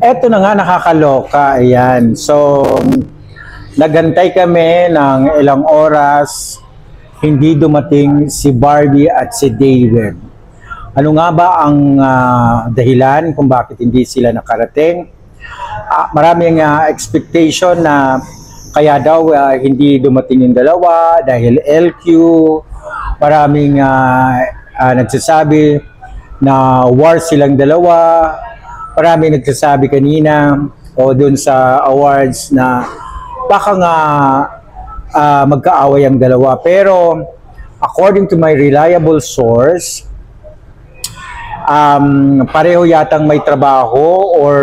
Eto na nga, nakakaloka. Ayan. So, nagantay kami ng ilang oras, hindi dumating si Barbie at si David. Ano nga ba ang dahilan kung bakit hindi sila nakarating? Maraming expectation na kaya daw hindi dumating yung dalawa dahil LQ. Maraming nagsasabi na war silang dalawa. Maraming nagsasabi kanina o dun sa awards na baka nga magkaaway ang dalawa. Pero according to my reliable source, pareho yatang may trabaho or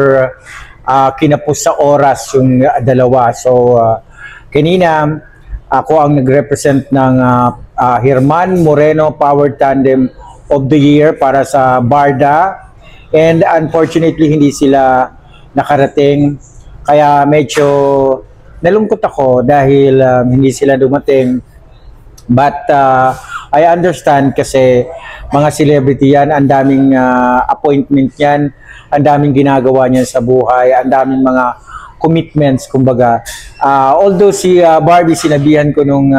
kinapos sa oras yung dalawa. So kanina ako ang nag-represent ng Herman Moreno Power Tandem of the Year para sa Barda, and unfortunately hindi sila nakarating, kaya medyo nalungkot ako dahil hindi sila dumating. But I understand kasi mga celebrity yan, ang daming appointment yan, ang daming ginagawa niyan sa buhay, ang daming mga commitments, kumbaga. Although si Barbie, sinabihan ko nung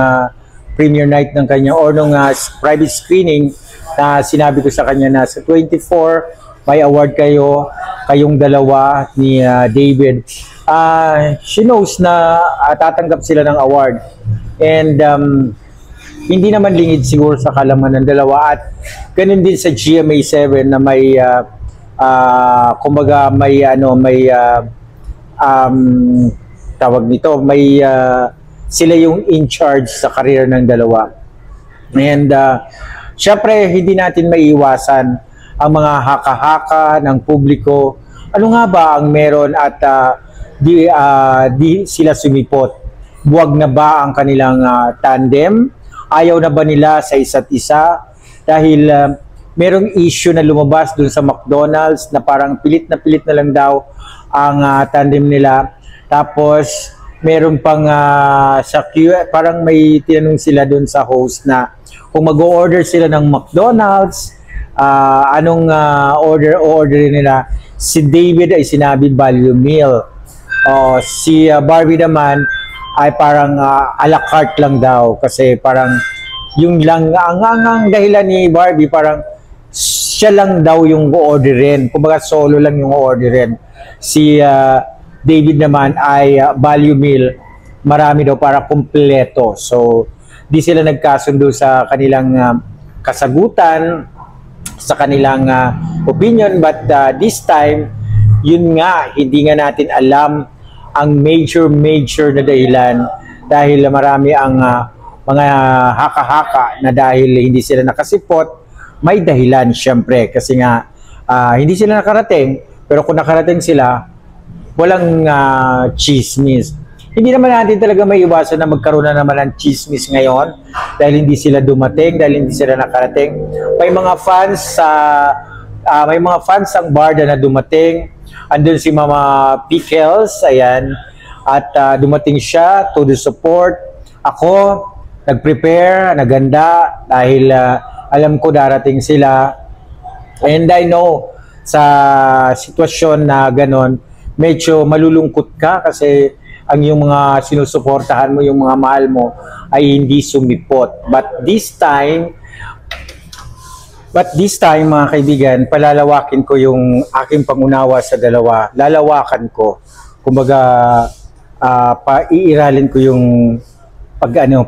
premiere night ng kanya or nung private screening, na sinabi ko sa kanya na sa 24, may award kayong dalawa ni David. She knows na tatanggap sila ng award. And hindi naman lingid siguro sa kalaman ng dalawa. At ganun din sa GMA7 na may kumbaga may tawag nito, may sila yung in charge sa career ng dalawa. And syempre hindi natin maiiwasan ang mga haka-haka ng publiko. Ano nga ba ang meron at di sila sumipot? Buwag na ba ang kanilang tandem? Ayaw na ba nila sa isa't isa? Dahil merong issue na lumabas dun sa McDonald's na parang pilit na lang daw ang tandem nila. Tapos meron pang sa parang may tinanong sila dun sa host na kung mag-o-order sila ng McDonald's, anong order nila. Si David ay sinabi value meal. Si Barbie naman ay parang a la carte lang daw, kasi parang yung lang ang dahilan ni Barbie, parang siya lang daw yung o-orderin. Kumbaga solo lang yung o-orderin. Si David naman ay value meal, marami daw para kumpleto. So di sila nagkasundo sa kanilang kasagutan, sa kanilang opinion. But this time, yun nga, hindi nga natin alam ang major na dahilan, dahil marami ang mga haka-haka na dahil hindi sila nakasipot. May dahilan syempre, kasi nga hindi sila nakarating. Pero kung nakarating sila, walang chismis. Hindi naman natin talaga may iwasan na magkaroon na naman ng chismis ngayon dahil hindi sila dumating, dahil hindi sila nakarating. May mga fans ang Barda na dumating. Andun si Mama Pickles, ayan, at dumating siya to the support. Ako nag-prepare, naganda dahil alam ko darating sila. And I know sa sitwasyon na ganon, medyo malulungkot ka kasi ang yung mga sinusuportahan mo, yung mga mahal mo ay hindi sumipot. But this time mga kaibigan, palalawakin ko yung aking pangunawa sa dalawa. Lalawakan ko. Kumbaga, iiralin ko yung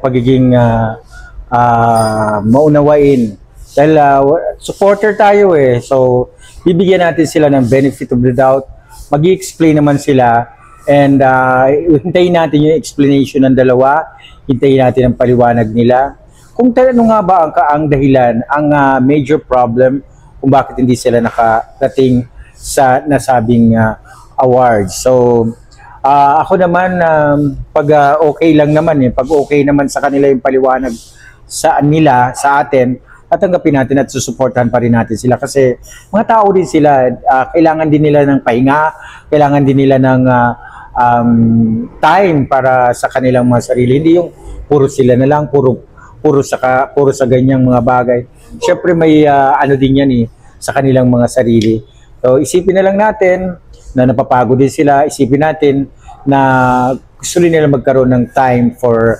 pagiging maunawain. Dahil supporter tayo eh. So, bibigyan natin sila ng benefit of the doubt. Mag-i-explain naman sila. And hintayin natin yung explanation ng dalawa. Hintayin natin ang paliwanag nila. Kung ano nga ba ang dahilan, ang major problem kung bakit hindi sila nakarating sa nasabing awards. So, ako naman, pag okay lang naman, pag okay naman sa kanila yung paliwanag sa atin, tatanggapin natin at susuportahan pa rin natin sila. Kasi mga tao din sila, kailangan din nila ng pahinga, kailangan din nila ng time para sa kanilang mga sarili. Hindi yung puro sila na lang, puro sa ganyang mga bagay. Siyempre may ano din yan sa kanilang mga sarili. So isipin na lang natin, na napapagod din sila. Isipin natin na gusto rin nila magkaroon ng time for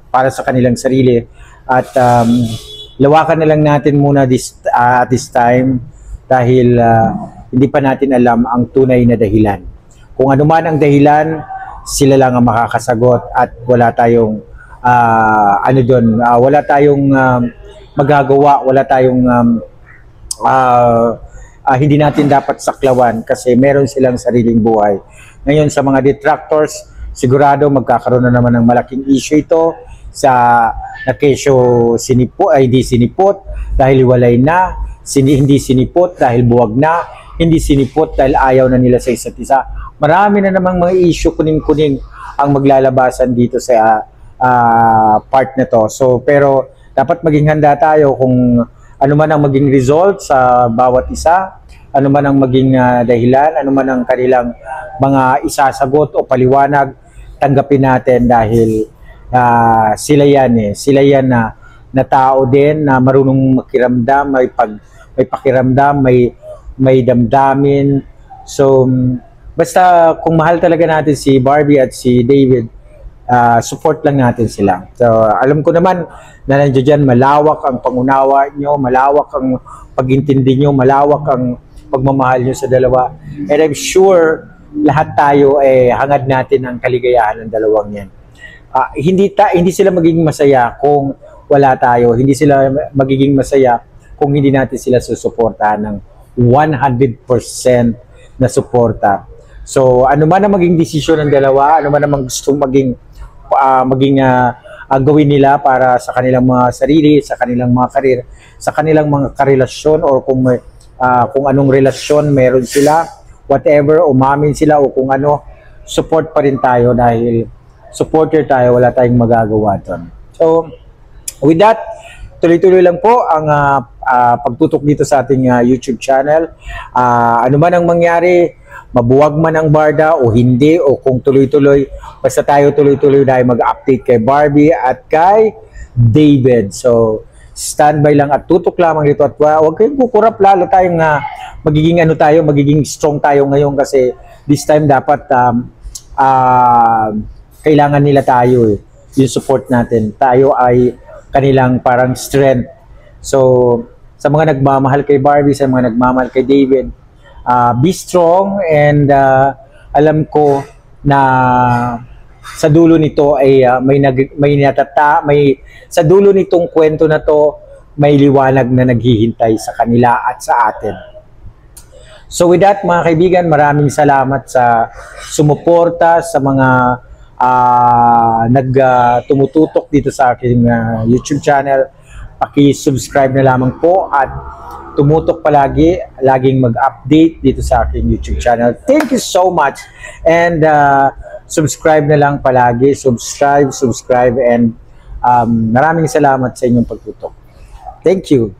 para sa kanilang sarili. At lawakan na lang natin muna at this time dahil hindi pa natin alam ang tunay na dahilan. Kung ano man ang dahilan, sila lang ang makakasagot at wala tayong wala tayong magagawa, wala tayong hindi natin dapat saklawan kasi meron silang sariling buhay. Ngayon sa mga detractors, sigurado magkakaroon na naman ng malaking issue ito sa na kesyo hindi sinipot dahil walay na, hindi sinipot dahil buwag na, hindi sinipot dahil ayaw na nila sa isa't isa. Marami na namang mga issue kuning-kuning ang maglalabasan dito sa part na to. So, pero dapat maging handa tayo kung ano man ang maging result sa bawat isa, ano man ang maging dahilan, ano man ang kanilang mga isasagot o paliwanag, tanggapin natin dahil sila yan na tao din na marunong makiramdam, may pakiramdam, may damdamin. So, basta kung mahal talaga natin si Barbie at si David, support lang natin sila. So, alam ko naman na nandiyo dyan, malawak ang pangunawa nyo, malawak ang pag-intindi nyo, malawak ang pagmamahal nyo sa dalawa. And I'm sure lahat tayo hangad natin ang kaligayahan ng dalawang yan. Hindi sila magiging masaya kung wala tayo. Hindi sila magiging masaya kung hindi natin sila susuportahan ng 100% na suporta. So, ano man ang maging desisyon ng dalawa, ano man ang gustong gawin nila para sa kanilang mga sarili, sa kanilang mga karir, sa kanilang mga karelasyon, or kung anong relasyon meron sila, whatever, umamin sila o kung ano, support pa rin tayo dahil supporter tayo, wala tayong magagawa doon. So, with that, tuloy-tuloy lang po ang pagtutok dito sa ating YouTube channel. Ano man ang mangyari, mabuwag man ang Barda o hindi, o kung tuloy-tuloy, basta tayo tuloy-tuloy dahil mag-update kay Barbie at kay David. So, standby lang at tutok lamang dito at huwag kayong kukurap, lalo tayong magiging strong tayo ngayon kasi this time dapat kailangan nila tayo yung support natin. Tayo ay kanilang parang strength. So, sa mga nagmamahal kay Barbie, sa mga nagmamahal kay David, be strong and alam ko na sa dulo nito ay sa dulo nitong kwento na to may liwanag na naghihintay sa kanila at sa atin. So with that mga kaibigan, maraming salamat sa sumuporta, sa mga tumututok dito sa aking YouTube channel. Paki-subscribe na lamang po at tumutok palagi, laging mag-update dito sa aking YouTube channel. Thank you so much and subscribe na lang palagi, subscribe and maraming salamat sa inyong pagtutok. Thank you.